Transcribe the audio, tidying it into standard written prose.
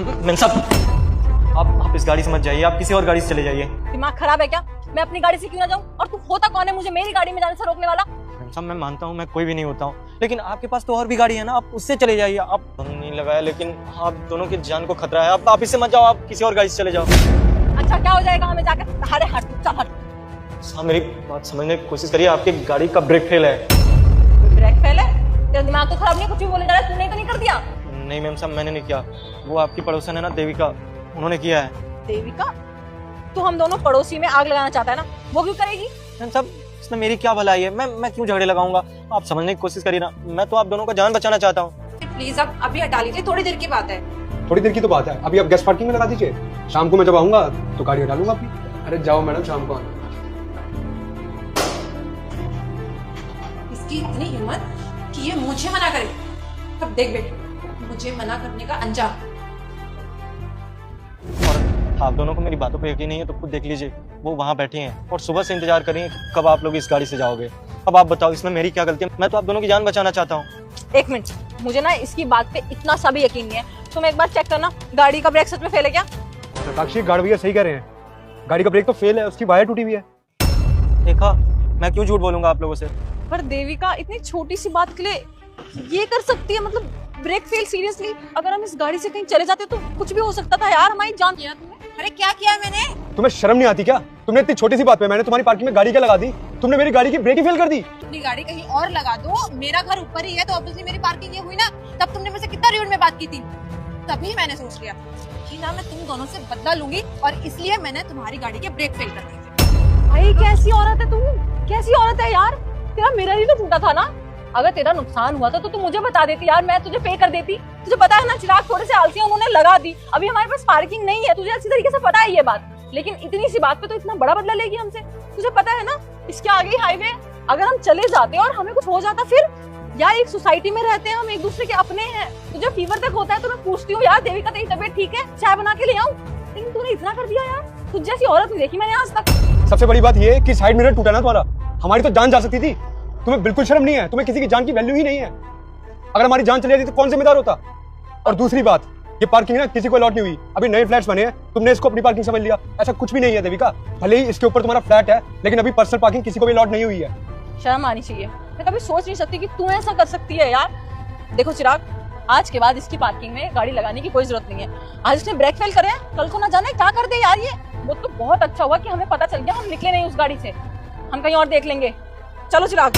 Ma'am साहब आप इस गाड़ी से मत जाइए, आप किसी और गाड़ी से चले जाइए। दिमाग खराब है क्या? मैं अपनी गाड़ी से क्यों ना जाऊं? और तू होता कौन है मुझे मेरी गाड़ी में जाने से रोकने वाला? मैम साहब मैं मानता हूँ मैं कोई भी नहीं होता हूँ, लेकिन आपके पास तो और भी गाड़ी है ना, आप उससे चले जाइए। आप नहीं लगाया, लेकिन आप दोनों की जान को खतरा है। आप इससे मत जाओ, आप किसी और गाड़ी से चले जाओ। अच्छा क्या हो जाएगा हमें जाकर? अरे हट चल हट। साहब मेरी बात समझने की कोशिश करिए, आपकी गाड़ी का ब्रेक फेल है। ब्रेक फेल है? तेरा दिमाग तो खराब नहीं, कुछ भी बोले जा रहा है, तूने तो नहीं कर दिया? नहीं मैम साहब मैंने नहीं किया, वो आपकी पड़ोसन है ना देविका, उन्होंने किया है। देविका? तू हम दोनों पड़ोसी में आग लगाना चाहता है ना, वो क्यों करेगी? मैम साहब इसमें मेरी क्या भलाई है? मैं क्यों झगड़े लगाऊंगा? आप समझने की कोशिश करिए ना, मैं तो आप दोनों का जान बचाना चाहता हूँ। प्लीज आप अभी हटा लीजिए, थोड़ी देर की बात है। थोड़ी देर की तो बात है, अभी आप गैस पार्किंग में लगा दीजिए, शाम को मैं जब आऊंगा तो गाड़ी हटा लूंगा अपनी। अरे जाओ मैडम, शाम को आना। इसकी इतनी हिम्मत कि ये मुझे मना करे। अब देख बेटे, मुझे मना करने का अंजाम। और आप दोनों को मेरी बातों पे यकीन नहीं है तो खुद देख लीजिए, वो वहाँ बैठे हैं और सुबह से इंतजार करेंगे कब आप लोग इस गाड़ी से जाओगे। अब आप बताओ इसमें मेरी क्या गलती है? मैं तो आप दोनों की जान बचाना चाहता हूँ। एक मिनट, मुझे ना इसकी बात पे इतना सा भी यकीन नहीं है। तुम एक बार चेक करना, गाड़ी का ब्रेक सच में फेल है क्या? साक्षी गाड़ी भैया सही कह रहे हैं, गाड़ी का ब्रेक तो फेल है, उसकी वायर टूटी हुई है। देखा, मैं क्यों झूठ बोलूंगा आप लोगों से? पर देविका इतनी छोटी सी बात के लिए ये कर सकती है? मतलब ब्रेक फेल, सीरियसली अगर हम इस गाड़ी से कहीं चले जाते तो कुछ भी हो सकता था यार, हमारी जान। किया तुमने? अरे क्या किया मैंने? तुम्हें शर्म नहीं आती क्या? तुमने इतनी छोटी सी बात पे मैंने तुम्हारी पार्किंग में गाड़ी क्या लगा दी, तुमने मेरी गाड़ी की ब्रेक ही फेल कर दी। अपनी गाड़ी कहीं और लगा दो, मेरा घर ऊपर ही है तो ऑब्वियसली मेरी पार्किंग ये हुई ना। तब तुमने मुझसे कितना र्यूड में बात की थी, तभी मैंने सोच लिया कि ना मैं तुम दोनों से बदला लूंगी, और इसलिए मैंने तुम्हारी गाड़ी के ब्रेक फेल कर दिए। भाई कैसी औरत है तू? कैसी औरत है यार? तेरा मिरर ही तो टूटा था ना, अगर तेरा नुकसान हुआ था तो तू मुझे बता देती यार, मैं तुझे पे कर देती। तुझे पता है ना चिराग थोड़े से आलसी हैं, उन्होंने लगा दी। अभी हमारे पास पार्किंग नहीं है, तुझे अच्छी तरीके से पता है ये बात, लेकिन इतनी सी बात पे तो इतना बड़ा बदला लेगी हमसे। तुझे पता है ना इसके आगे ही हाईवे, अगर हम चले जाते और हमें कुछ हो जाता फिर? यार एक सोसाइटी में रहते हैं हम, एक दूसरे के अपने हैं। तुझे फीवर तक होता है तो मैं पूछती हूँ यार देविका तेरी तबीयत ठीक है, चाय बना के ले आऊं? लेकिन तूने इतना कर दिया यार, तुझ जैसी औरत नहीं देखी मैंने आज तक। सबसे बड़ी बात ये कि साइड मिरर टूटा ना तुम्हारा, हमारी तो जान जा सकती थी। तुम्हें बिल्कुल शर्म नहीं है, तुम्हें किसी की जान की वैल्यू ही नहीं है। अगर हमारी जान चली जाती तो कौन जिम्मेदार होता? और दूसरी बात, ये पार्किंग ना किसी को अलॉट नहीं हुई, अभी नए फ्लैट्स बने हैं, तुमने इसको अपनी पार्किंग समझ लिया। ऐसा कुछ भी नहीं है देविका, भले ही इसके ऊपर तुम्हारा फ्लैट है, लेकिन अभी पर्सनल पार्किंग किसी को भी अलॉट नहीं हुई है। शर्म आनी चाहिए, मैं कभी सोच नहीं सकती कि तू ऐसा कर सकती है यार। देखो चिराग, आज के बाद इसकी पार्किंग में गाड़ी लगाने की कोई जरूरत नहीं है। आज इसने ब्रेक फेल करे हैं, कल को ना जाने क्या कर दे यार ये। वो तो बहुत अच्छा हुआ कि हमें पता चल गया, हम निकले नहीं उस गाड़ी से, हम कहीं और देख लेंगे। चलो चिराग।